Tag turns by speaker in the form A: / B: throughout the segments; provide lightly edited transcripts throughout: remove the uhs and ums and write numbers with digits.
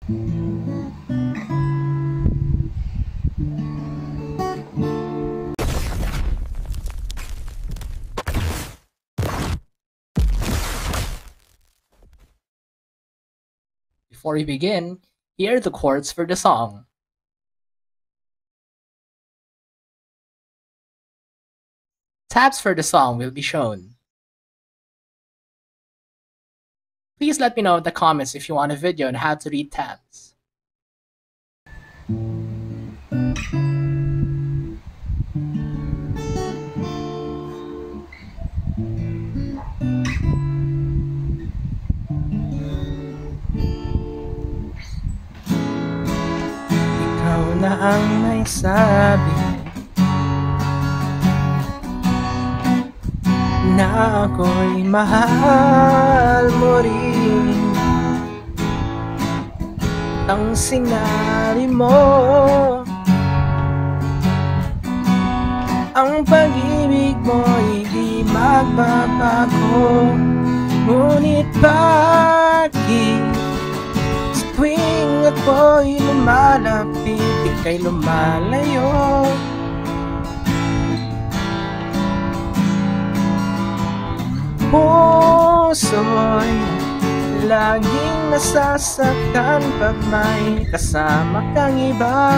A: Before we begin, here are the chords for the song. Tabs for the song will be shown. Please let me know in the comments if you want a video on how to read tabs. Ikaw na ang may sabi na ako'y mahal mo rin. Ang sinabi mo, ang pag-ibig mo'y di magbabago. Ngunit bakit sa tuwing ako'y lumalapit, ika'y lumalayo? Puso'y laging nasasaktan pag may kasama kang iba.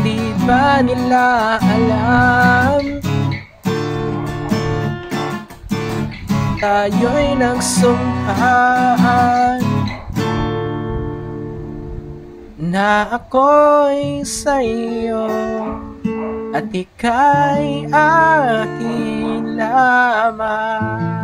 A: Di ba nila alam tayo'y nagsungkahan na ako'y sa'yo at ika'y akin lamang.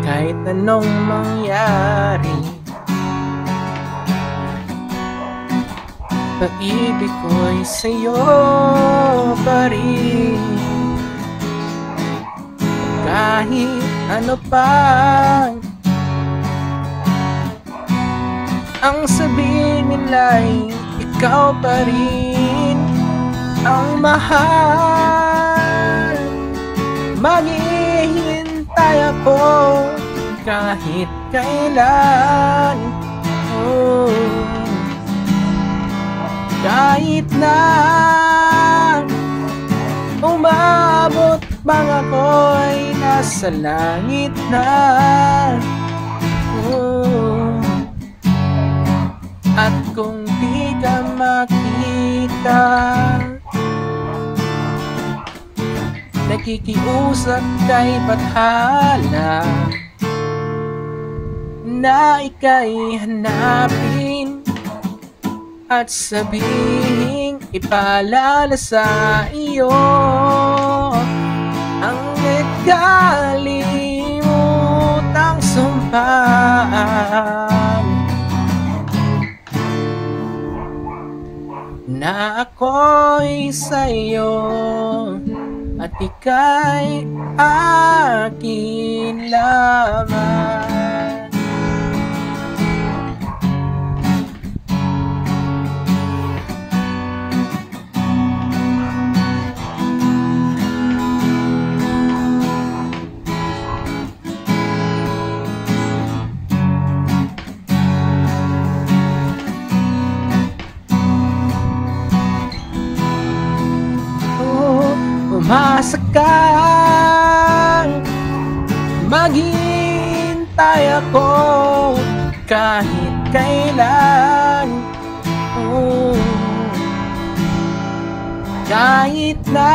A: Kahit anong mangyari, pag-ibig ko'y sa'yo pa rin. Kahit ano pa ang sabihin nila'y ikaw pa rin ang mahal. Maghihintay ako kahit kailan. Kahit na umabot bang ako'y nasa langit na. At kung di ka makita, nakikiusap kay Bathala na ika'y hanapin at sabihing ipaalala sa iyo ang nagkalimutang sumpaan na ako'y sa'yo at ika'y akin lamang. Umasa kang maghintay ako kahit kailan. Kahit na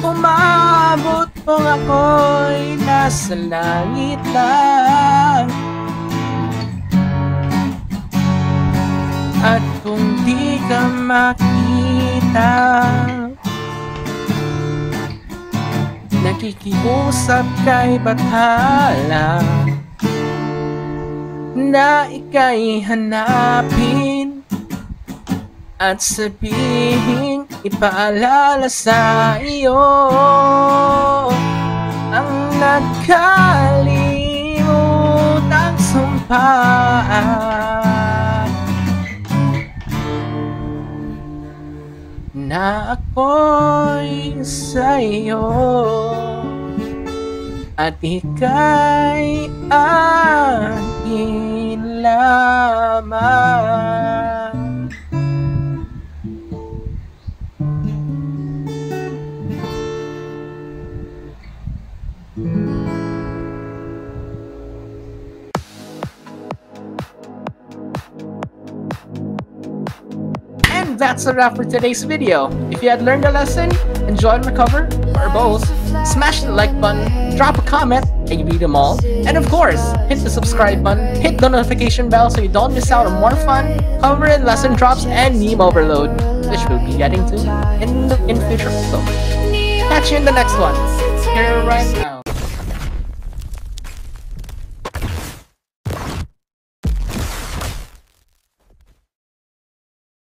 A: umabot kung ako'y nasa langit lang. At kung di ka makita, nakikiusap kay Bathala na ika'y hanapin at sabihin ipaalala sa iyo ang nagkali na ako'y sa'yo at ika'y akin lamang. And that's a wrap for today's video. If you had learned a lesson, enjoyed my cover, or both, smash the like button, drop a comment, I read them all, and of course, hit the subscribe button, hit the notification bell so you don't miss out on more fun, cover and lesson drops, and meme overload, which we'll be getting to in future episodes. Catch you in the next one. Here right